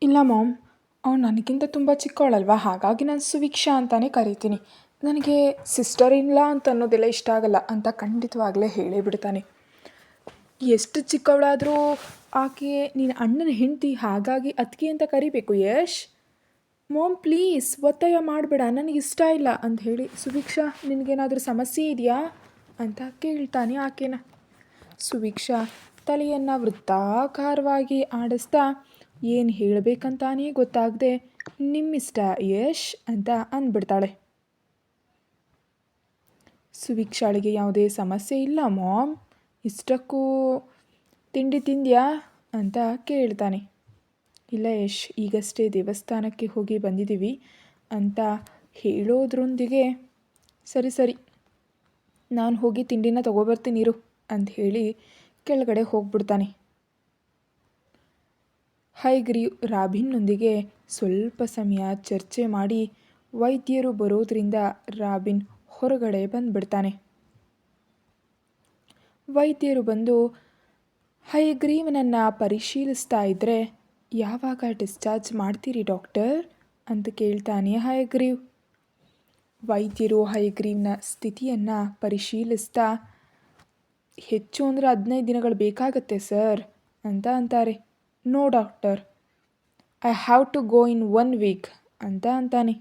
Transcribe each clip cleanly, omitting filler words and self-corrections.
ಇಲ್ಲ ಮಾಮ್, ಅವ್ಳು ನನಗಿಂತ ತುಂಬ ಚಿಕ್ಕವಳಲ್ವಾ, ಹಾಗಾಗಿ ನಾನು ಸುವಿಕ್ಷಾ ಅಂತಾನೆ ಕರಿತೀನಿ. ನನಗೆ ಸಿಸ್ಟರ್ ಇನ್ ಲಾ ಅಂತ ಅನ್ನೋದೆಲ್ಲ ಇಷ್ಟ ಆಗಲ್ಲ ಅಂತ ಖಂಡಿತವಾಗಲೇ ಹೇಳೇ ಬಿಡ್ತಾನೆ. ಎಷ್ಟು ಚಿಕ್ಕವಳಾದರೂ ಆಕೆ ನಿನ್ನ ಅಣ್ಣನ ಹೆಂಡತಿ, ಹಾಗಾಗಿ ಅತ್ತಿಗೆ ಅಂತ ಕರಿಬೇಕು ಯಶ್. ಮಾಮ್ ಪ್ಲೀಸ್ ಒತ್ತಾಯ ಮಾಡಬೇಡ, ನನಗಿಷ್ಟ ಇಲ್ಲ ಅಂತ ಹೇಳಿ ಸುವಿಕ್ಷಾ ನಿನಗೇನಾದರೂ ಸಮಸ್ಯೆ ಇದೆಯಾ ಅಂತ ಕೇಳ್ತಾನೆ ಆಕೆನ. ಸುವಿಕ್ಷಾ ತಲೆಯನ್ನು ವೃತ್ತಾಕಾರವಾಗಿ ಆಡಿಸ್ತಾ ಏನು ಹೇಳಬೇಕಂತಾನೇ ಗೊತ್ತಾಗದೆ ನಿಮ್ಮಿಷ್ಟ ಯಶ್ ಅಂತ ಅಂದ್ಬಿಡ್ತಾಳೆ. ಸುವಿಕ್ಷಾಳಿಗೆ ಯಾವುದೇ ಸಮಸ್ಯೆ ಇಲ್ಲ ಮಾಮ್, ಇಷ್ಟಕ್ಕೂ ತಿಂಡಿ ತಿಂದ್ಯಾ ಅಂತ ಕೇಳ್ತಾನೆ. ಇಲ್ಲ ಯಶ್, ಈಗಷ್ಟೇ ದೇವಸ್ಥಾನಕ್ಕೆ ಹೋಗಿ ಬಂದಿದ್ದೀವಿ ಅಂತ ಹೇಳೋದ್ರೊಂದಿಗೆ ಸರಿ ಸರಿ ನಾನು ಹೋಗಿ ತಿಂಡಿನ ತಗೋಬರ್ತೀನಿರು ಅಂತ ಹೇಳಿ ಕೆಳಗಡೆ ಹೋಗ್ಬಿಡ್ತಾನೆ. ಹೈಗ್ರೀವ್ ರಾಬಿನ್ನೊಂದಿಗೆ ಸ್ವಲ್ಪ ಸಮಯ ಚರ್ಚೆ ಮಾಡಿ ವೈದ್ಯರು ಬರೋದ್ರಿಂದ ರಾಬಿನ್ ಹೊರಗಡೆ ಬಂದ್ಬಿಡ್ತಾನೆ. ವೈದ್ಯರು ಬಂದು ಹೈಗ್ರೀವ್ನನ್ನು ಪರಿಶೀಲಿಸ್ತಾ ಇದ್ದರೆ, ಯಾವಾಗ ಡಿಸ್ಚಾರ್ಜ್ ಮಾಡ್ತೀರಿ ಡಾಕ್ಟರ್ ಅಂತ ಕೇಳ್ತಾನೆ ಹೈಗ್ರೀವ್. ವೈದ್ಯರು ಹೈಗ್ರೀವ್ನ ಸ್ಥಿತಿಯನ್ನು ಪರಿಶೀಲಿಸ್ತಾ, ಹೆಚ್ಚು ಅಂದರೆ 15 ದಿನಗಳು ಬೇಕಾಗತ್ತೆ ಸರ್ ಅಂತ ಅಂತಾರೆ. No doctor, I have to go in 1 week ಅಂತ ಅಂತಾನೆ.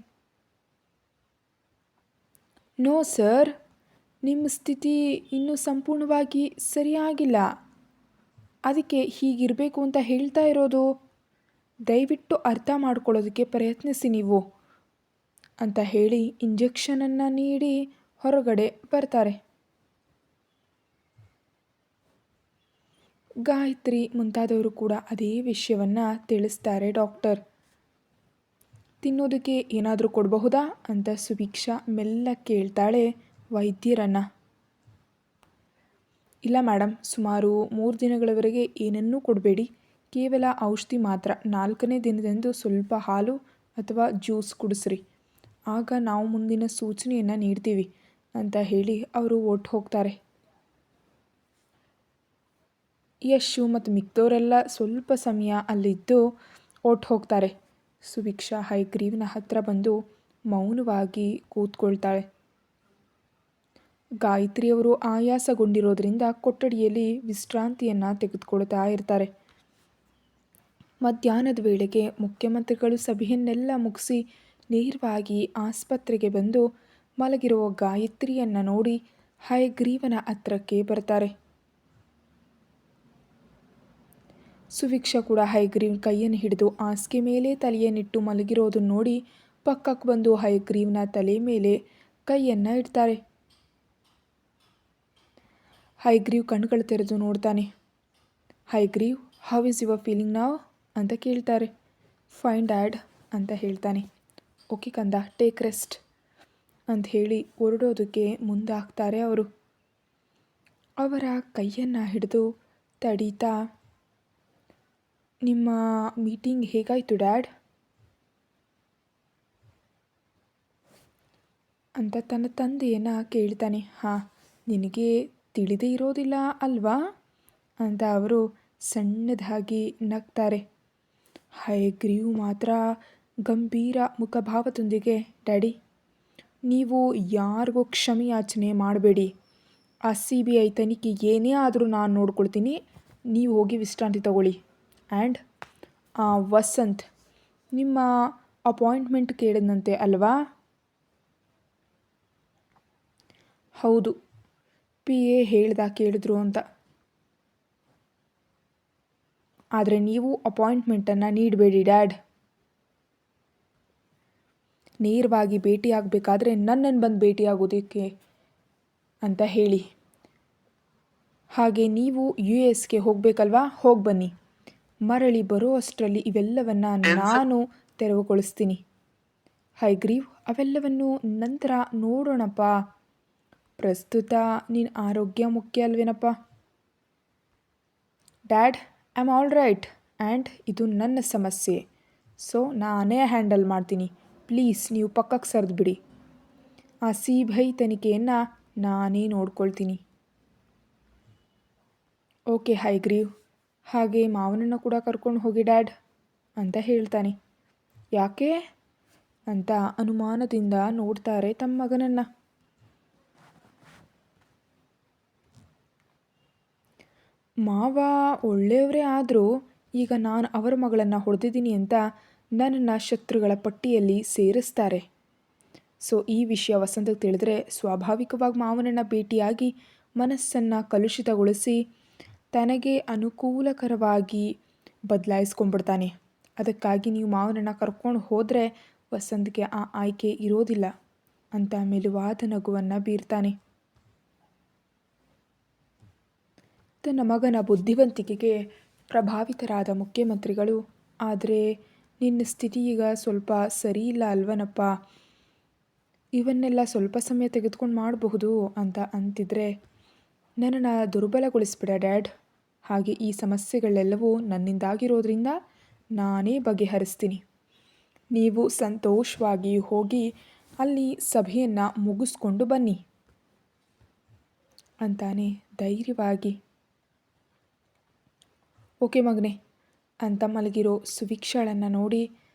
ನೋ ಸರ್, ನಿಮ್ಮ ಸ್ಥಿತಿ ಇನ್ನೂ ಸಂಪೂರ್ಣವಾಗಿ ಸರಿಯಾಗಿಲ್ಲ, ಅದಕ್ಕೆ ಹೀಗಿರಬೇಕು ಅಂತ ಹೇಳ್ತಾ ಇರೋದು. ದಯವಿಟ್ಟು ಅರ್ಥ ಮಾಡ್ಕೊಳ್ಳೋದಕ್ಕೆ ಪ್ರಯತ್ನಿಸಿ ನೀವು ಅಂತ ಹೇಳಿ ಇಂಜೆಕ್ಷನನ್ನು ನೀಡಿ ಹೊರಗಡೆ ಬರ್ತಾರೆ. ಗಾಯತ್ರಿ ಮುಂತಾದವರು ಕೂಡ ಅದೇ ವಿಷಯವನ್ನು ತಿಳಿಸ್ತಾರೆ ಡಾಕ್ಟರ್. ತಿನ್ನೋದಕ್ಕೆ ಏನಾದರೂ ಕೊಡಬಹುದಾ ಅಂತ ಸುವಿಕ್ಷಾ ಮೆಲ್ಲ ಕೇಳ್ತಾಳೆ ವೈದ್ಯರನ್ನು. ಇಲ್ಲ ಮೇಡಮ್, ಸುಮಾರು 3 ದಿನಗಳವರೆಗೆ ಏನನ್ನೂ ಕೊಡಬೇಡಿ, ಕೇವಲ ಔಷಧಿ ಮಾತ್ರ. 4ನೇ ದಿನದಂದು ಸ್ವಲ್ಪ ಹಾಲು ಅಥವಾ ಜ್ಯೂಸ್ ಕುಡಿಸ್ರಿ, ಆಗ ನಾವು ಮುಂದಿನ ಸೂಚನೆಯನ್ನು ನೀಡ್ತೀವಿ ಅಂತ ಹೇಳಿ ಅವರು ಹೊರ್ಟು ಹೋಗ್ತಾರೆ. ಯಶು ಮತ್ತು ಮಿಕ್ದವರೆಲ್ಲ ಸ್ವಲ್ಪ ಸಮಯ ಅಲ್ಲಿದ್ದು ಹೊರ್ಟು ಹೋಗ್ತಾರೆ. ಸುವಿಕ್ಷಾ ಹೈಗ್ರೀವ್ನ ಹತ್ರ ಬಂದು ಮೌನವಾಗಿ ಕೂತ್ಕೊಳ್ತಾಳೆ. ಗಾಯತ್ರಿಯವರು ಆಯಾಸಗೊಂಡಿರೋದ್ರಿಂದ ಕೊಠಡಿಯಲ್ಲಿ ವಿಶ್ರಾಂತಿಯನ್ನು ತೆಗೆದುಕೊಳ್ತಾ ಇರ್ತಾರೆ. ಮಧ್ಯಾಹ್ನದ ವೇಳೆಗೆ ಮುಖ್ಯಮಂತ್ರಿಗಳು ಸಭೆಯನ್ನೆಲ್ಲ ಮುಗಿಸಿ ನೇರವಾಗಿ ಆಸ್ಪತ್ರೆಗೆ ಬಂದು ಮಲಗಿರುವ ಗಾಯತ್ರಿಯನ್ನು ನೋಡಿ ಹಯಗ್ರೀವನ ಹತ್ರಕ್ಕೆ ಬರ್ತಾರೆ. ಸುವಿಕ್ಷಾ ಕೂಡ ಹಯಗ್ರೀವ್ನ ಕೈಯನ್ನು ಹಿಡಿದು ಹಾಸಿಗೆ ಮೇಲೆ ತಲೆಯನ್ನಿಟ್ಟು ಮಲಗಿರೋದನ್ನು ನೋಡಿ ಪಕ್ಕಕ್ಕೆ ಬಂದು ಹಯಗ್ರೀವ್ನ ತಲೆ ಮೇಲೆ ಕೈಯನ್ನು ಇಡ್ತಾರೆ. ಹಯಗ್ರೀವ್ ಕಣ್ಣುಗಳು ತೆರೆದು ನೋಡ್ತಾನೆ. ಹಯಗ್ರೀವ್, ಹೌ ಇಸ್ ಯುವರ್ ಫೀಲಿಂಗ್ ನಾವ್ ಅಂತ ಕೇಳ್ತಾರೆ. ಫೈನ್ ಡ್ಯಾಡ್ ಅಂತ ಹೇಳ್ತಾನೆ. ಓಕೆ ಕಂದ, ಟೇಕ್ ರೆಸ್ಟ್ ಅಂತ ಹೇಳಿ ಹೊರಡೋದಕ್ಕೆ ಮುಂದಾಗ್ತಾರೆ ಅವರು. ಅವರ ಕೈಯನ್ನು ಹಿಡಿದು ತಡೀತಾ, ನಿಮ್ಮ ಮೀಟಿಂಗ್ ಹೇಗಾಯಿತು ಡ್ಯಾಡ್ ಅಂತ ತನ್ನ ತಂದೆಯನ್ನು ಕೇಳ್ತಾನೆ. ಹಾಂ, ನಿನಗೆ ತಿಳಿದೇ ಇರೋದಿಲ್ಲ ಅಲ್ವಾ ಅಂತ ಅವರು ಸಣ್ಣದಾಗಿ ನಗ್ತಾರೆ. ಹಯಗ್ರೀವ್ ಮಾತ್ರ ಗಂಭೀರ ಮುಖಭಾವದೊಂದಿಗೆ, ಡ್ಯಾಡಿ, ನೀವು ಯಾರಿಗೂ ಕ್ಷಮೆಯಾಚನೆ ಮಾಡಬೇಡಿ. ಆ CBI ತನಿಖೆ ಏನೇ ಆದರೂ ನಾನು ನೋಡ್ಕೊಳ್ತೀನಿ, ನೀವು ಹೋಗಿ ವಿಶ್ರಾಂತಿ ತಗೊಳ್ಳಿ. ಆ್ಯಂಡ್ ವಸಂತ್, ನಿಮ್ಮ ಅಪಾಯಿಂಟ್ಮೆಂಟ್ ಕೇಳಿದಂತೆ ಅಲ್ವಾ? ಹೌದು, PA ಹೇಳ್ದ ಕೇಳಿದ್ರು ಅಂತ. ಆದರೆ ನೀವು ಅಪಾಯಿಂಟ್ಮೆಂಟನ್ನು ನೀಡಬೇಡಿ ಡ್ಯಾಡ್. ನೇರವಾಗಿ ಭೇಟಿಯಾಗಬೇಕಾದ್ರೆ ನನ್ನನ್ನು ಬಂದು ಭೇಟಿಯಾಗೋದಕ್ಕೆ ಅಂತ ಹೇಳಿ. ಹಾಗೆ ನೀವು US ಹೋಗಬೇಕಲ್ವಾ, ಹೋಗಿ ಬನ್ನಿ. ಮರಳಿ ಬರೋ ಅಷ್ಟರಲ್ಲಿ ಇವೆಲ್ಲವನ್ನು ನಾನು ತೆರವುಗೊಳಿಸ್ತೀನಿ. ಹೈಗ್ರೀವ್, ಅವೆಲ್ಲವನ್ನು ನಂತರ ನೋಡೋಣಪ್ಪ, ಪ್ರಸ್ತುತ ನಿನ್ನ ಆರೋಗ್ಯ ಮುಖ್ಯ ಅಲ್ವೇನಪ್ಪ. Dad, I am all right and ಇದು ನನ್ನ ಸಮಸ್ಯೆ, ಸೊ ನಾನೇ ಹ್ಯಾಂಡಲ್ ಮಾಡ್ತೀನಿ. ಪ್ಲೀಸ್ ನೀವು ಪಕ್ಕಕ್ಕೆ ಸರಿದ್ಬಿಡಿ. ಆ CBI ತನಿಖೆಯನ್ನು ನಾನೇ ನೋಡ್ಕೊಳ್ತೀನಿ. ಓಕೆ ಹೈಗ್ರೀವ್, ಹಾಗೆ ಮಾವನನ್ನು ಕೂಡ ಕರ್ಕೊಂಡು ಹೋಗಿ ಡ್ಯಾಡ್ ಅಂತ ಹೇಳ್ತಾನೆ. ಯಾಕೆ ಅಂತ ಅನುಮಾನದಿಂದ ನೋಡ್ತಾರೆ ತಮ್ಮ ಮಗನನ್ನು. ಮಾವ ಒಳ್ಳೆಯವರೇ ಆದರೂ ಈಗ ನಾನು ಅವರ ಮಗಳನ್ನು ಹೊಡೆದಿದ್ದೀನಿ ಅಂತ ನನ್ನನ್ನು ಶತ್ರುಗಳ ಪಟ್ಟಿಯಲ್ಲಿ ಸೇರಿಸ್ತಾರೆ. ಸೊ ಈ ವಿಷಯ ವಸಂತಕ್ಕೆ ತಿಳಿದ್ರೆ ಸ್ವಾಭಾವಿಕವಾಗಿ ಮಾವನನ್ನು ಭೇಟಿಯಾಗಿ ಮನಸ್ಸನ್ನು ಕಲುಷಿತಗೊಳಿಸಿ ತನಗೆ ಅನುಕೂಲಕರವಾಗಿ ಬದಲಾಯಿಸ್ಕೊಂಡ್ಬಿಡ್ತಾನೆ. ಅದಕ್ಕಾಗಿ ನೀವು ಮಾವನನ್ನು ಕರ್ಕೊಂಡು ಹೋದರೆ ವಸಂತ್ಗೆ ಆ ಆಯ್ಕೆ ಇರೋದಿಲ್ಲ ಅಂತ ಮೆಲುವಾದ ನಗುವನ್ನು ಬೀರ್ತಾನೆ. ತನ್ನ ಮಗನ ಬುದ್ಧಿವಂತಿಕೆಗೆ ಪ್ರಭಾವಿತರಾದ ಮುಖ್ಯಮಂತ್ರಿಗಳು, ಆದರೆ ನಿನ್ನ ಸ್ಥಿತಿ ಈಗ ಸ್ವಲ್ಪ ಸರಿ ಇಲ್ಲ ಅಲ್ವನಪ್ಪ, ಇವನ್ನೆಲ್ಲ ಸ್ವಲ್ಪ ಸಮಯ ತೆಗೆದುಕೊಂಡು ಮಾಡಬಹುದು ಅಂತ ಅಂತಿದ್ರೆ, ನನ್ನನ್ನು ದುರ್ಬಲಗೊಳಿಸ್ಬಿಡ ಡ್ಯಾಡ್, ಹಾಗೆ ಈ ಸಮಸ್ಯೆಗಳೆಲ್ಲವೂ ನನ್ನಿಂದಾಗಿರೋದ್ರಿಂದ ನಾನೇ ಬಗೆಹರಿಸ್ತೀನಿ. ನೀವು ಸಂತೋಷವಾಗಿ ಹೋಗಿ ಅಲ್ಲಿ ಸಭೆಯನ್ನು ಮುಗಿಸ್ಕೊಂಡು ಬನ್ನಿ ಅಂತಾನೆ ಧೈರ್ಯವಾಗಿ. ಓಕೆ ಮಗನೆ ಅಂತ ಮಲಗಿರೋ ಸುವಿಕ್ಷಾಳನ್ನು ನೋಡಿ,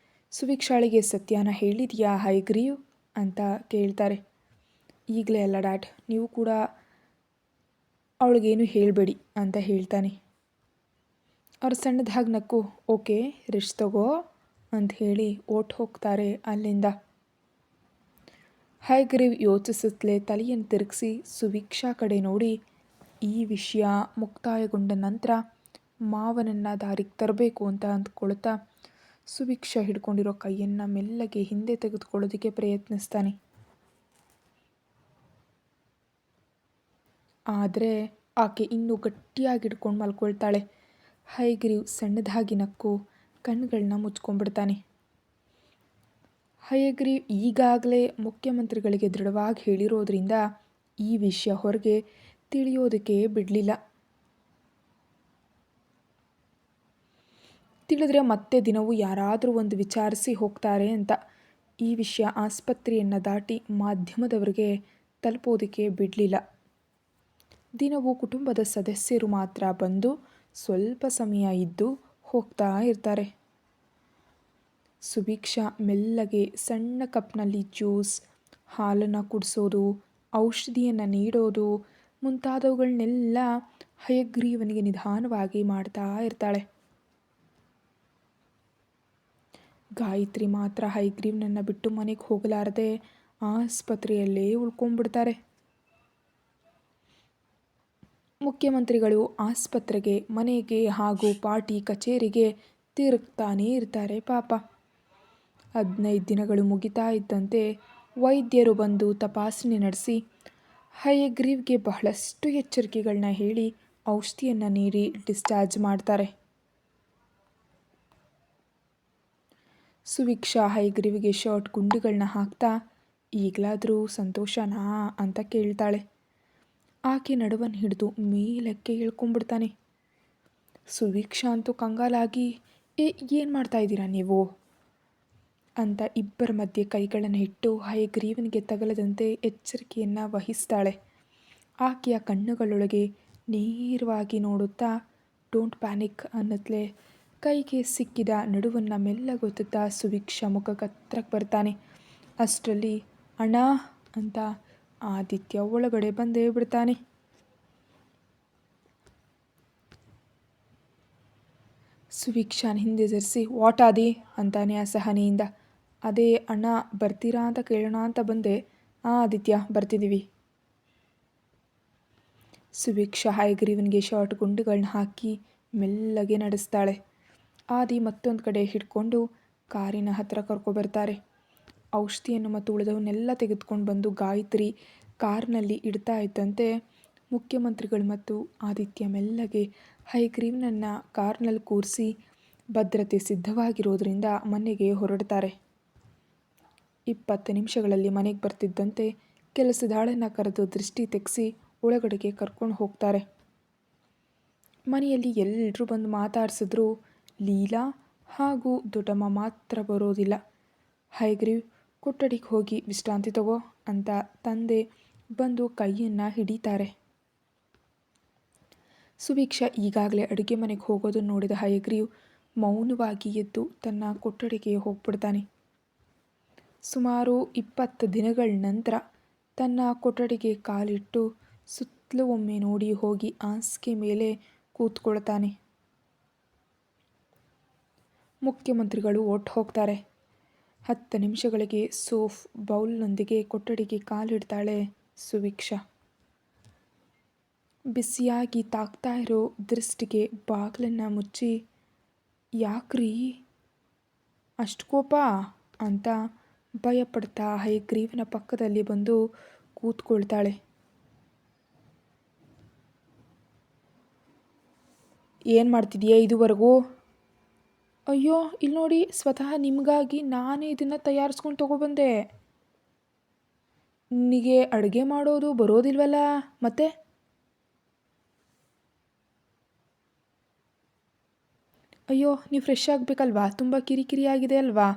ಸುವಿಕ್ಷಾಳಿಗೆ ಸತ್ಯನ ಹೇಳಿದೆಯಾ ಹಯಗ್ರೀವ್ ಅಂತ ಕೇಳ್ತಾರೆ. ಈಗಲೇ ಅಲ್ಲ ಡ್ಯಾಡ್, ನೀವು ಕೂಡ ಅವಳಿಗೇನು ಹೇಳಬೇಡಿ ಅಂತ ಹೇಳ್ತಾನೆ. ಅವ್ರು ಸಣ್ಣದಾಗಿ ನಕ್ಕು ಓಕೆ ರೆಸ್ಟ್ ತಗೋ ಅಂತ ಹೇಳಿ ಓಟ್ ಹೋಗ್ತಾರೆ ಅಲ್ಲಿಂದ. ಹಯಗ್ರೀವ್ ಯೋಚಿಸುತ್ತಲೇ ತಲೆಯನ್ನು ತಿರುಗಿಸಿ ಸುವಿಕ್ಷಾ ಕಡೆ ನೋಡಿ, ಈ ವಿಷಯ ಮುಕ್ತಾಯಗೊಂಡ ನಂತರ ಮಾವನನ್ನು ದಾರಿಗೆ ತರಬೇಕು ಅಂತ ಅಂದ್ಕೊಳ್ತಾ ಸುವಿಕ್ಷಾ ಹಿಡ್ಕೊಂಡಿರೋ ಕೈಯನ್ನು ಮೆಲ್ಲಗೆ ಹಿಂದೆ ತೆಗೆದುಕೊಳ್ಳೋದಕ್ಕೆ ಪ್ರಯತ್ನಿಸ್ತಾನೆ. ಆದರೆ ಆಕೆ ಇನ್ನೂ ಗಟ್ಟಿಯಾಗಿ ಹಿಡ್ಕೊಂಡು ಮಲ್ಕೊಳ್ತಾಳೆ. ಹಯಗ್ರೀವ್ ಸಣ್ಣದಾಗಿ ನಕ್ಕು ಕಣ್ಣುಗಳನ್ನ ಮುಚ್ಕೊಂಡ್ಬಿಡ್ತಾನೆ. ಹಯಗ್ರೀವ್ ಈಗಾಗಲೇ ಮುಖ್ಯಮಂತ್ರಿಗಳಿಗೆ ದೃಢವಾಗಿ ಹೇಳಿರೋದ್ರಿಂದ ಈ ವಿಷಯ ಹೊರಗೆ ತಿಳಿಯೋದಕ್ಕೆ ಬಿಡಲಿಲ್ಲ. ತಿಳಿದ್ರೆ ಮತ್ತೆ ದಿನವೂ ಯಾರಾದರೂ ಒಂದು ವಿಚಾರಿಸಿ ಹೋಗ್ತಾರೆ ಅಂತ ಈ ವಿಷಯ ಆಸ್ಪತ್ರೆಯನ್ನು ದಾಟಿ ಮಾಧ್ಯಮದವರಿಗೆ ತಲುಪೋದಕ್ಕೆ ಬಿಡಲಿಲ್ಲ. ದಿನವೂ ಕುಟುಂಬದ ಸದಸ್ಯರು ಮಾತ್ರ ಬಂದು ಸ್ವಲ್ಪ ಸಮಯ ಇದ್ದು ಹೋಗ್ತಾ ಇರ್ತಾರೆ. ಸುಭಿಕ್ಷಾ ಮೆಲ್ಲಗೆ ಸಣ್ಣ ಕಪ್ನಲ್ಲಿ ಜ್ಯೂಸ್, ಹಾಲನ್ನು ಕುಡಿಸೋದು, ಔಷಧಿಯನ್ನು ನೀಡೋದು ಮುಂತಾದವುಗಳನ್ನೆಲ್ಲ ಹಯಗ್ರೀವನಿಗೆ ನಿಧಾನವಾಗಿ ಮಾಡ್ತಾ ಇರ್ತಾಳೆ. ಗಾಯತ್ರಿ ಮಾತ್ರ ಹಯಗ್ರೀವ್ನನ್ನು ಬಿಟ್ಟು ಮನೆಗೆ ಹೋಗಲಾರದೆ ಆಸ್ಪತ್ರೆಯಲ್ಲೇ ಉಳ್ಕೊಂಡ್ಬಿಡ್ತಾರೆ. ಮುಖ್ಯಮಂತ್ರಿಗಳು ಆಸ್ಪತ್ರೆಗೆ, ಮನೆಗೆ ಹಾಗೂ ಪಾರ್ಟಿ ಕಚೇರಿಗೆ ತಿರುಗ್ತಾನೇ ಇರ್ತಾರೆ ಪಾಪ. 15 ದಿನಗಳು ಮುಗಿತಾ ಇದ್ದಂತೆ ವೈದ್ಯರು ಬಂದು ತಪಾಸಣೆ ನಡೆಸಿ ಹಯಗ್ರೀವ್ಗೆ ಬಹಳಷ್ಟು ಎಚ್ಚರಿಕೆಗಳನ್ನ ಹೇಳಿ ಔಷಧಿಯನ್ನು ನೀಡಿ ಡಿಸ್ಚಾರ್ಜ್ ಮಾಡ್ತಾರೆ. ಸುವಿಕ್ಷಾ ಹಯಗ್ರೀವ್ಗೆ ಶರ್ಟ್ ಗುಂಡಿಗಳನ್ನ ಹಾಕ್ತಾ ಈಗಲಾದರೂ ಸಂತೋಷನಾ ಅಂತ ಕೇಳ್ತಾಳೆ. ಆಕೆ ನಡುವನ್ನು ಹಿಡಿದು ಮೇಲಕ್ಕೆ ಇಳ್ಕೊಂಡ್ಬಿಡ್ತಾನೆ. ಸುವಿಕ್ಷಾ ಅಂತೂ ಕಂಗಾಲಾಗಿ ಏನು ಮಾಡ್ತಾ ಇದ್ದೀರಾ ನೀವು ಅಂತ ಇಬ್ಬರ ಮಧ್ಯೆ ಕೈಗಳನ್ನು ಇಟ್ಟು ಹಯಗ್ರೀವನಿಗೆ ತಗಲದಂತೆ ಎಚ್ಚರಿಕೆಯನ್ನು ವಹಿಸ್ತಾಳೆ. ಆಕೆಯ ಕಣ್ಣುಗಳೊಳಗೆ ನೇರವಾಗಿ ನೋಡುತ್ತಾ ಡೋಂಟ್ ಪ್ಯಾನಿಕ್ ಅನ್ನತ್ಲೆ ಕೈಗೆ ಸಿಕ್ಕಿದ ನಡುವನ್ನು ಮೆಲ್ಲಗೊತ್ತುತ್ತಾ ಸುವಿಕ್ಷಾ ಮುಖಕ್ಕೆ ಹತ್ರಕ್ಕೆ ಬರ್ತಾನೆ. ಅಷ್ಟರಲ್ಲಿ ಅಣ್ಣ ಅಂತ ಆದಿತ್ಯ ಒಳಗಡೆ ಬಂದೇ ಬಿಡ್ತಾನೆ. ಸುವಿಕ್ಷಾನ ಹಿಂದೆ ಸರಿಸಿ ವಾಟ್ ಆದಿ ಅಂತಾನೆ ಅಸಹನೆಯಿಂದ. ಅದೇ ಅಣ್ಣ ಬರ್ತೀರಾ ಅಂತ ಕೇಳೋಣ ಅಂತ ಬಂದೆ. ಆದಿತ್ಯ ಬರ್ತಿದ್ದೀವಿ. ಸುವಿಕ್ಷಾ ಹಯಗ್ರೀವನಿಗೆ ಶರ್ಟ್ ಗುಂಡುಗಳನ್ನ ಹಾಕಿ ಮೆಲ್ಲಗೆ ನಡೆಸ್ತಾಳೆ. ಆದಿ ಮತ್ತೊಂದು ಕಡೆ ಹಿಡ್ಕೊಂಡು ಕಾರಿನ ಹತ್ತಿರ ಕರ್ಕೊಬರ್ತಾರೆ. ಔಷಧಿಯನ್ನು ಮತ್ತು ಉಳಿದವನ್ನೆಲ್ಲ ತೆಗೆದುಕೊಂಡು ಬಂದು ಗಾಯತ್ರಿ ಕಾರ್ನಲ್ಲಿ ಇಡ್ತಾ ಇದ್ದಂತೆ ಮುಖ್ಯಮಂತ್ರಿಗಳು ಮತ್ತು ಆದಿತ್ಯ ಮೆಲ್ಲಗೆ ಹಯಗ್ರೀವ್ನನ್ನು ಕಾರ್ನಲ್ಲಿ ಕೂರಿಸಿ ಭದ್ರತೆ ಸಿದ್ಧವಾಗಿರೋದ್ರಿಂದ ಮನೆಗೆ ಹೊರಡ್ತಾರೆ. 20 ನಿಮಿಷಗಳಲ್ಲಿ ಮನೆಗೆ ಬರ್ತಿದ್ದಂತೆ ಕೆಲಸದಾಳನ್ನು ಕರೆದು ದೃಷ್ಟಿ ತೆಗೆಸಿ ಒಳಗಡೆಗೆ ಕರ್ಕೊಂಡು ಹೋಗ್ತಾರೆ. ಮನೆಯಲ್ಲಿ ಎಲ್ಲರೂ ಬಂದು ಮಾತಾಡಿಸಿದ್ರು ಲೀಲಾ ಹಾಗೂ ದೊಡ್ಡಮ್ಮ ಮಾತ್ರ ಬರೋದಿಲ್ಲ. ಹಯಗ್ರೀವ್ ಕೊಠಡಿಗೆ ಹೋಗಿ ವಿಶ್ರಾಂತಿ ತಗೋ ಅಂತ ತಂದೆ ಬಂದು ಕೈಯನ್ನು ಹಿಡಿತಾರೆ. ಸುವಿಕ್ಷಾ ಈಗಾಗಲೇ ಅಡುಗೆ ಮನೆಗೆ ಹೋಗೋದನ್ನು ನೋಡಿದ ಹಯಗ್ರೀವ್ ಮೌನವಾಗಿ ಎದ್ದು ತನ್ನ ಕೊಠಡಿಗೆ ಹೋಗ್ಬಿಡ್ತಾನೆ. ಸುಮಾರು 20 ದಿನಗಳ ನಂತರ ತನ್ನ ಕೊಠಡಿಗೆ ಕಾಲಿಟ್ಟು ಸುತ್ತಲೂ ಒಮ್ಮೆ ನೋಡಿ ಹೋಗಿ ಹಾಸಿಗೆ ಮೇಲೆ ಕೂತ್ಕೊಳ್ತಾನೆ. ಮುಖ್ಯಮಂತ್ರಿಗಳು ಹೋಗ್ತಾರೆ. 10 ನಿಮಿಷಗಳಿಗೆ ಸೋಪ್ ಬೌಲ್ನೊಂದಿಗೆ ಕೊಠಡಿಗೆ ಕಾಲಿಡ್ತಾಳೆ ಸುಭಿಕ್ಷಾ. ಬಿಸಿಯಾಗಿ ತಾಕ್ತಾ ಇರೋ ದೃಷ್ಟಿಗೆ ಬಾಗಿಲನ್ನು ಮುಚ್ಚಿ, ಯಾಕ್ರೀ ಅಷ್ಟು ಕೋಪ ಅಂತ ಭಯಪಡ್ತಾ ಹಯಗ್ರೀವನ ಪಕ್ಕದಲ್ಲಿ ಬಂದು ಕೂತ್ಕೊಳ್ತಾಳೆ. ಏನು ಮಾಡ್ತಿದೀಯ ಇದುವರೆಗೂ? ಅಯ್ಯೋ ಇಲ್ಲಿ ನೋಡಿ, ಸ್ವತಃ ನಿಮಗಾಗಿ ನಾನೇ ಇದನ್ನು ತಯಾರಿಸ್ಕೊಂಡು ತಗೊಬಂದೆ. ನಿನಗೆ ಅಡುಗೆ ಮಾಡೋದು ಬರೋದಿಲ್ವಲ್ಲ ಮತ್ತೆ? ಅಯ್ಯೋ ನೀವು ಫ್ರೆಶ್ ಆಗಬೇಕಲ್ವಾ, ತುಂಬ ಕಿರಿಕಿರಿ ಆಗಿದೆ ಅಲ್ವಾ?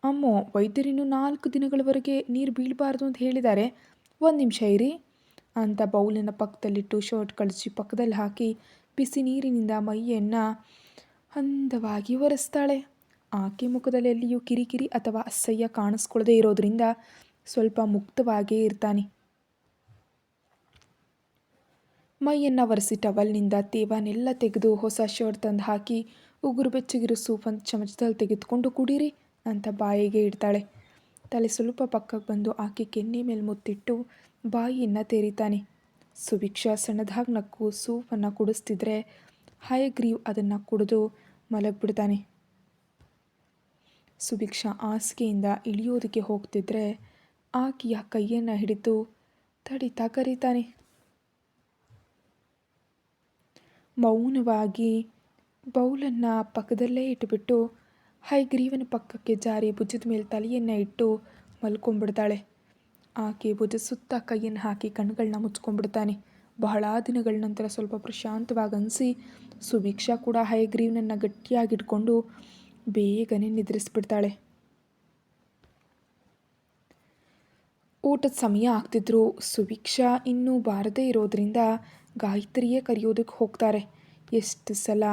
ಅಮ್ಮೋ, ವೈದ್ಯರಿನ್ನು 4 ದಿನಗಳವರೆಗೆ ನೀರು ಬೀಳಬಾರ್ದು ಅಂತ ಹೇಳಿದ್ದಾರೆ. 1 ನಿಮಿಷ ಇರಿ ಅಂತ ಬೌಲಿನ ಪಕ್ಕದಲ್ಲಿಟ್ಟು ಶರ್ಟ್ ಕಳಿಸಿ ಪಕ್ಕದಲ್ಲಿ ಹಾಕಿ ಬಿಸಿ ನೀರಿನಿಂದ ಮೈಯನ್ನು ಅಂದವಾಗಿ ಒರೆಸ್ತಾಳೆ. ಆಕೆ ಮುಖದಲ್ಲಿ ಎಲ್ಲಿಯೂ ಕಿರಿಕಿರಿ ಅಥವಾ ಅಸಹ್ಯ ಕಾಣಿಸ್ಕೊಳ್ಳದೆ ಇರೋದ್ರಿಂದ ಸ್ವಲ್ಪ ಮುಕ್ತವಾಗೇ ಇರ್ತಾನೆ. ಮೈಯನ್ನು ಒರೆಸಿ ಟವಲ್ನಿಂದ ತೇವನೆಲ್ಲ ತೆಗೆದು ಹೊಸ ಶರ್ಟ್ ತಂದು ಹಾಕಿ ಉಗುರು ಬೆಚ್ಚಗಿರೋ ಸೂಪ್ ಒಂದು ಚಮಚದಲ್ಲಿ ತೆಗೆದುಕೊಂಡು ಕುಡೀರಿ ಅಂತ ಬಾಯಿಗೆ ಇಡ್ತಾಳೆ. ತಲೆ ಸ್ವಲ್ಪ ಪಕ್ಕಕ್ಕೆ ಬಂದು ಆಕೆ ಕೆನ್ನೆ ಮೇಲೆ ಮುತ್ತಿಟ್ಟು ಬಾಯಿಯನ್ನು ತೆರೀತಾನೆ. ಸುಭಿಕ್ಷಾ ಸಣ್ಣದಾಗಿ ನಕ್ಕು ಸೂಪನ್ನು ಕುಡಿಸ್ತಿದ್ರೆ ಹಯಗ್ರೀವ್ ಅದನ್ನು ಕುಡಿದು ಮಲಗಿಬಿಡ್ತಾನೆ. ಸುಭಿಕ್ಷಾ ಹಾಸಿಗೆಯಿಂದ ಇಳಿಯೋದಕ್ಕೆ ಹೋಗ್ತಿದ್ರೆ ಆಕೆಯ ಕೈಯನ್ನು ಹಿಡಿದು ತಡಿತಾ ಕರೀತಾನೆ. ಮೌನವಾಗಿ ಬೌಲನ್ನು ಪಕ್ಕದಲ್ಲೇ ಇಟ್ಟುಬಿಟ್ಟು ಹಯಗ್ರೀವನ ಪಕ್ಕಕ್ಕೆ ಜಾರಿ ಭುಜದ ಮೇಲೆ ತಲೆಯನ್ನು ಇಟ್ಟು ಮಲ್ಕೊಂಡ್ಬಿಡ್ತಾಳೆ. ಆಕೆ ಭುಜ ಸುತ್ತ ಕೈಯನ್ನು ಹಾಕಿ ಕಣ್ಣುಗಳನ್ನ ಮುಚ್ಕೊಂಡ್ಬಿಡ್ತಾನೆ. ಬಹಳ ದಿನಗಳ ನಂತರ ಸ್ವಲ್ಪ ಪ್ರಶಾಂತವಾಗಿ ಅನಿಸಿ ಸುಭಿಕ್ಷಾ ಕೂಡ ಹಯಗ್ರೀವನನ್ನು ಗಟ್ಟಿಯಾಗಿಟ್ಕೊಂಡು ಬೇಗನೆ ನಿದ್ರಿಸ್ಬಿಡ್ತಾಳೆ. ಊಟದ ಸಮಯ ಆಗ್ತಿದ್ರು ಸುಭಿಕ್ಷಾ ಇನ್ನೂ ಬಾರದೇ ಇರೋದ್ರಿಂದ ಗಾಯತ್ರಿಯೇ ಕರೆಯೋದಕ್ಕೆ ಹೋಗ್ತಾರೆ. ಎಷ್ಟು ಸಲ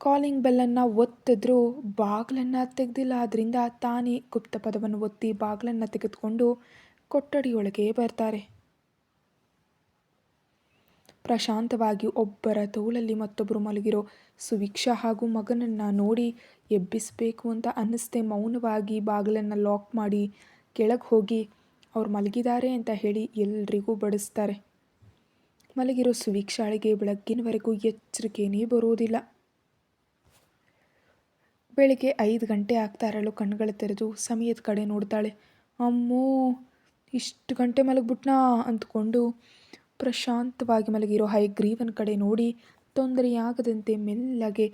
ಕಾಲಿಂಗ್ ಬೆಲ್ಲನ್ನು ಒತ್ತಿದ್ರೂ ಬಾಗಿಲನ್ನು ತೆಗೆದಿಲ್ಲ. ಆದ್ದರಿಂದ ತಾನೇ ಗುಪ್ತ ಪದವನ್ನು ಒತ್ತಿ ಬಾಗಿಲನ್ನು ತೆಗೆದುಕೊಂಡು ಕೊಠಡಿಯೊಳಗೆ ಬರ್ತಾರೆ. ಪ್ರಶಾಂತವಾಗಿ ಒಬ್ಬರ ತೋಳಲ್ಲಿ ಮತ್ತೊಬ್ಬರು ಮಲಗಿರೋ ಸುಭಿಕ್ಷಾ ಹಾಗೂ ಮಗನನ್ನು ನೋಡಿ ಎಬ್ಬಿಸಬೇಕು ಅಂತ ಅನ್ನಿಸ್ದೆ ಮೌನವಾಗಿ ಬಾಗಿಲನ್ನು ಲಾಕ್ ಮಾಡಿ ಕೆಳಗೆ ಹೋಗಿ ಅವ್ರು ಮಲಗಿದ್ದಾರೆ ಅಂತ ಹೇಳಿ ಎಲ್ರಿಗೂ ಬಡಿಸ್ತಾರೆ. ಮಲಗಿರೋ ಸುಭಿಕ್ಷಾಳಿಗೆ ಬೆಳಗ್ಗಿನವರೆಗೂ ಎಚ್ಚರಿಕೆನೇ ಬರೋದಿಲ್ಲ. ಬೆಳಗ್ಗೆ 5 ಗಂಟೆ ಆಗ್ತಾ ಇರಲು ಕಣ್ಗಳು ತೆರೆದು ಸಮಯದ ಕಡೆ ನೋಡ್ತಾಳೆ. ಅಮ್ಮೋ, ಇಷ್ಟು ಗಂಟೆ ಮಲಗಿಬಿಟ್ನಾ ಅಂದ್ಕೊಂಡು ಪ್ರಶಾಂತವಾಗಿ ಮಲಗಿರೋ ಹಯಗ್ರೀವನ ಕಡೆ ನೋಡಿ ತೊಂದರೆಯಾಗದಂತೆ ಮೆಲ್ಲಗೆ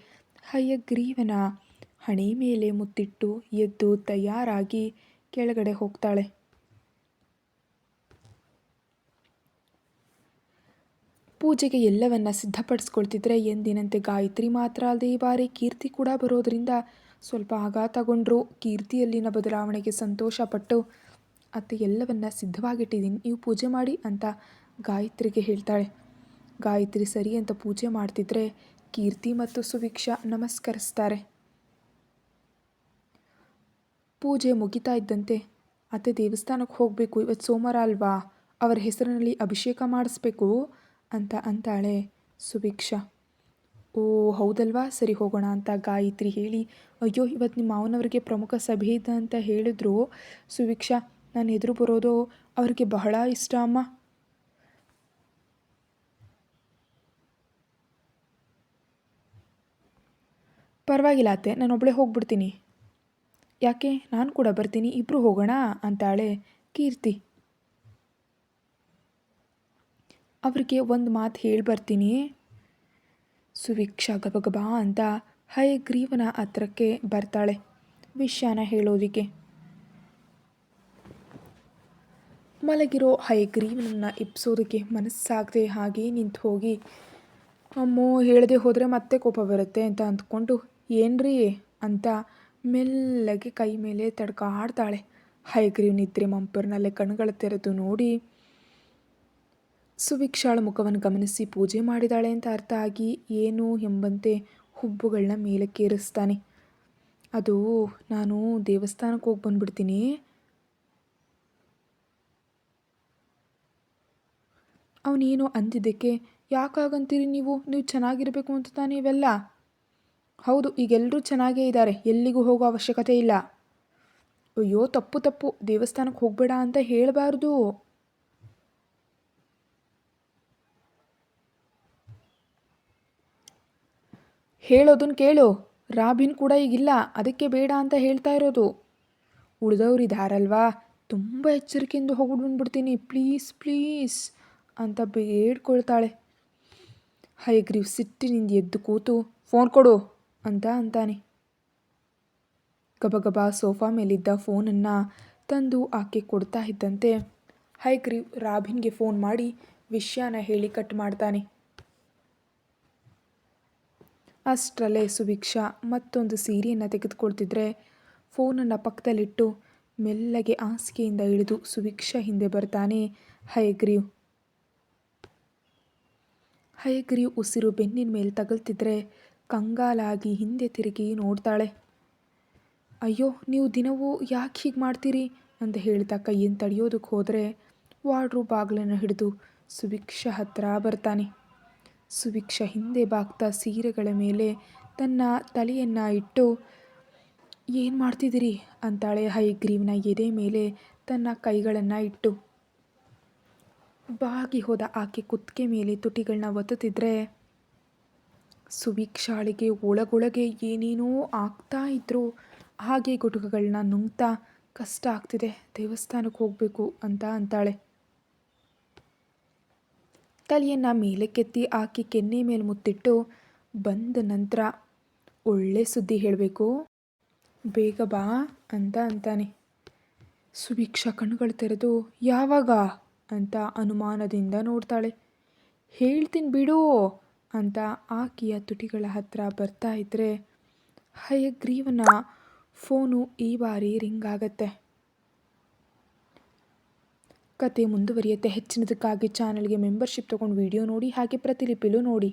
ಹಯಗ್ರೀವನ ಹಣೆ ಮೇಲೆ ಮುತ್ತಿಟ್ಟು ಎದ್ದು ತಯಾರಾಗಿ ಕೆಳಗಡೆ ಹೋಗ್ತಾಳೆ. ಪೂಜೆಗೆ ಎಲ್ಲವನ್ನ ಸಿದ್ಧಪಡಿಸ್ಕೊಳ್ತಿದ್ರೆ ಎಂದಿನಂತೆ ಗಾಯತ್ರಿ ಮಾತ್ರ ಅಲ್ಲದೆ ಈ ಬಾರಿ ಕೀರ್ತಿ ಕೂಡ ಬರೋದರಿಂದ ಸ್ವಲ್ಪ ಆಘಾತಗೊಂಡ್ರು. ಕೀರ್ತಿಯಲ್ಲಿನ ಬದಲಾವಣೆಗೆ ಸಂತೋಷಪಟ್ಟು ಅತ್ತೆ ಎಲ್ಲವನ್ನ ಸಿದ್ಧವಾಗಿಟ್ಟಿದ್ದೀನಿ, ನೀವು ಪೂಜೆ ಮಾಡಿ ಅಂತ ಗಾಯತ್ರಿಗೆ ಹೇಳ್ತಾಳೆ. ಗಾಯತ್ರಿ ಸರಿ ಅಂತ ಪೂಜೆ ಮಾಡ್ತಿದ್ರೆ ಕೀರ್ತಿ ಮತ್ತು ಸುಭಿಕ್ಷಾ ನಮಸ್ಕರಿಸ್ತಾರೆ. ಪೂಜೆ ಮುಗಿತಾ ಇದ್ದಂತೆ, ಅತ್ತೆ ದೇವಸ್ಥಾನಕ್ಕೆ ಹೋಗಬೇಕು, ಇವತ್ತು ಸೋಮವಾರ ಅಲ್ವಾ, ಅವರ ಹೆಸರಿನಲ್ಲಿ ಅಭಿಷೇಕ ಮಾಡಿಸ್ಬೇಕು ಅಂತ ಅಂತಾಳೆ ಸುಭಿಕ್ಷಾ. ಓ ಹೌದಲ್ವಾ, ಸರಿ ಹೋಗೋಣ ಅಂತ ಗಾಯತ್ರಿ ಹೇಳಿ, ಅಯ್ಯೋ ಇವತ್ತು ನಿಮ್ಮ ಮಾವನವರಿಗೆ ಪ್ರಮುಖ ಸಭೆ ಇದೆ ಅಂತ ಹೇಳಿದ್ರು ಸುಭಿಕ್ಷಾ, ನಾನು ಎದುರು ಬರೋದು ಅವ್ರಿಗೆ ಬಹಳ ಇಷ್ಟ ಅಮ್ಮ. ಪರವಾಗಿಲ್ಲ ಅತ್ತೆ, ನಾನು ಒಬ್ಬಳೇ ಹೋಗ್ಬಿಡ್ತೀನಿ. ಯಾಕೆ, ನಾನು ಕೂಡ ಬರ್ತೀನಿ, ಇಬ್ಬರು ಹೋಗೋಣ ಅಂತಾಳೆ ಕೀರ್ತಿ. ಅವ್ರಿಗೆ ಒಂದು ಮಾತು ಹೇಳಿ ಬರ್ತೀನಿ. ಸುಭಿಕ್ಷಾ ಗಬಗಬಾ ಅಂತ ಹಯಗ್ರೀವನ ಹತ್ರಕ್ಕೆ ಬರ್ತಾಳೆ ವಿಷಯನ ಹೇಳೋದಿಕ್ಕೆ. ಮಲಗಿರೋ ಹಯಗ್ರೀವನನ್ನು ಎಬ್ಸೋದಕ್ಕೆ ಮನಸ್ಸಾಗದೆ ಹಾಗೇ ನಿಂತು ಹೋಗಿ, ಅಮ್ಮೋ ಹೇಳದೆ ಹೋದರೆ ಮತ್ತೆ ಕೋಪ ಬರುತ್ತೆ ಅಂತ ಅಂದ್ಕೊಂಡು ಏನ್ರೀ ಅಂತ ಮೆಲ್ಲಗೆ ಕೈ ಮೇಲೆ ತಡ್ಕಾಡ್ತಾಳೆ. ಹಯಗ್ರೀವ್ ನಿದ್ರೆ ಮಂಪರ್ನಲ್ಲೇ ಕಣ್ಗಳು ತೆರೆದು ನೋಡಿ ಸುವಿಕ್ಷಾಳ ಮುಖವನ್ನು ಗಮನಿಸಿ ಪೂಜೆ ಮಾಡಿದಾಳೆ ಅಂತ ಅರ್ಥ ಆಗಿ ಏನು ಎಂಬಂತೆ ಹುಬ್ಬುಗಳನ್ನ ಮೇಲಕ್ಕೇರಿಸ್ತಾನೆ. ಅದು ನಾನು ದೇವಸ್ಥಾನಕ್ಕೆ ಹೋಗಿ ಬಂದ್ಬಿಡ್ತೀನಿ. ಅವನೇನೋ ಅಂದಿದ್ದಕ್ಕೆ ಯಾಕಾಗಂತೀರಿ ನೀವು ಚೆನ್ನಾಗಿರಬೇಕು ಅಂತ ತಾನೇ ಇವೆಲ್ಲ. ಹೌದು, ಈಗೆಲ್ಲರೂ ಚೆನ್ನಾಗೇ ಇದ್ದಾರೆ, ಎಲ್ಲಿಗೂ ಹೋಗೋ ಅವಶ್ಯಕತೆ ಇಲ್ಲ. ಅಯ್ಯೋ ತಪ್ಪು, ದೇವಸ್ಥಾನಕ್ಕೆ ಹೋಗಬೇಡ ಅಂತ ಹೇಳಬಾರ್ದು. ಹೇಳೋದನ್ನು ಕೇಳು, ರಾಬಿನ್ ಕೂಡ ಈಗಿಲ್ಲ, ಅದಕ್ಕೆ ಬೇಡ ಅಂತ ಹೇಳ್ತಾ ಇರೋದು. ಉಳಿದವ್ರು ಇದ್ದಾರಲ್ವಾ, ತುಂಬ ಎಚ್ಚರಿಕೆಯಿಂದ ಹೋಗ್ಬಿಟ್ಟು ಬಂದ್ಬಿಡ್ತೀನಿ, ಪ್ಲೀಸ್ ಪ್ಲೀಸ್ ಅಂತ ಬೇಡ್ಕೊಳ್ತಾಳೆ. ಹಯಗ್ರೀವ್ ಸಿಟ್ಟಿನಿಂದ ಎದ್ದು ಕೂತು ಫೋನ್ ಕೊಡು ಅಂತ ಅಂತಾನೆ. ಗಬಗಬಾ ಸೋಫಾ ಮೇಲಿದ್ದ ಫೋನನ್ನು ತಂದು ಆಕೆ ಕೊಡ್ತಾ ಇದ್ದಂತೆ ಹಯಗ್ರೀವ್ ರಾಬಿನ್ಗೆ ಫೋನ್ ಮಾಡಿ ವಿಷಯನ ಹೇಳಿ ಕಟ್ ಮಾಡ್ತಾನೆ. ಅಷ್ಟರಲ್ಲೇ ಸುಭಿಕ್ಷಾ ಮತ್ತೊಂದು ಸೀರೆಯನ್ನು ತೆಗೆದುಕೊಳ್ತಿದ್ರೆ ಫೋನನ್ನು ಪಕ್ಕದಲ್ಲಿಟ್ಟು ಮೆಲ್ಲಗೆ ಹಾಸಿಗೆಯಿಂದ ಇಳಿದು ಸುಭಿಕ್ಷಾ ಹಿಂದೆ ಬರ್ತಾನೆ ಹಯಗ್ರೀವ್. ಹಯಗ್ರೀವ್ ಉಸಿರು ಬೆನ್ನಿನ ಮೇಲೆ ತಗಲ್ತಿದ್ರೆ ಕಂಗಾಲಾಗಿ ಹಿಂದೆ ತಿರುಗಿ ನೋಡ್ತಾಳೆ. ಅಯ್ಯೋ, ನೀವು ದಿನವೂ ಯಾಕೆ ಹೀಗೆ ಮಾಡ್ತೀರಿ ಅಂತ ಹೇಳ್ತಾ ಕೈಯನ್ನು ತಡೆಯೋದಕ್ಕೆ ಹೋದರೆ ವಾರ್ಡ್ರೋಬ್ ಬಾಗಿಲನ್ನು ಹಿಡಿದು ಸುಭಿಕ್ಷಾ ಹತ್ರ ಬರ್ತಾನೆ. ಸುಭಿಕ್ಷಾ ಹಿಂದೆ ಬಾಗ್ತಾ ಸೀರೆಗಳ ಮೇಲೆ ತನ್ನ ತಲೆಯನ್ನು ಇಟ್ಟು ಏನು ಮಾಡ್ತಿದ್ದೀರಿ ಅಂತಾಳೆ. ಹಯಗ್ರೀವ್ನ ಎದೆ ಮೇಲೆ ತನ್ನ ಕೈಗಳನ್ನು ಇಟ್ಟು ಬಾಗಿ ಹೋದ ಆಕೆ ಕುತ್ತಿಗೆ ಮೇಲೆ ತುಟಿಗಳನ್ನ ಒತ್ತುತ್ತಿದ್ರೆ ಸುಭಿಕ್ಷಾಳಿಗೆ ಒಳಗೊಳಗೆ ಏನೇನೋ ಆಗ್ತಾ ಇದ್ರು. ಹಾಗೆ ಗುಟುಕುಗಳನ್ನ ನುಂಗ್ತಾ ಕಷ್ಟ ಆಗ್ತಿದೆ, ದೇವಸ್ಥಾನಕ್ಕೆ ಹೋಗಬೇಕು ಅಂತ ಅಂತಾಳೆ. ತಲೆಯನ್ನು ಮೇಲಕ್ಕೆತ್ತಿ ಆಕೆ ಕೆನ್ನೆ ಮೇಲೆ ಮುತ್ತಿಟ್ಟು ಬಂದ ನಂತರ ಒಳ್ಳೆ ಸುದ್ದಿ ಹೇಳಬೇಕು, ಬೇಗ ಬಾ ಅಂತ ಅಂತಾನೆ. ಸುಭಿಕ್ಷಾ ಕಣ್ಣುಗಳು ತೆರೆದು ಯಾವಾಗ ಅಂತ ಅನುಮಾನದಿಂದ ನೋಡ್ತಾಳೆ. ಹೇಳ್ತೀನಿ ಬಿಡು ಅಂತ ಆಕೆಯ ತುಟಿಗಳ ಹತ್ರ ಬರ್ತಾ ಇದ್ದರೆ ಹಯಗ್ರೀವನ ಫೋನು ಈ ಬಾರಿ ರಿಂಗ್ ಆಗತ್ತೆ. ಕತೆ ಮುಂದುವರಿಯುತ್ತೆ. ಹೆಚ್ಚಿನದಕ್ಕಾಗಿ ಚಾನಲ್ಗೆ ಮೆಂಬರ್ಶಿಪ್ ತೊಗೊಂಡು ವಿಡಿಯೋ ನೋಡಿ, ಹಾಗೆ ಪ್ರತಿಲಿಪಿಲೂ ನೋಡಿ.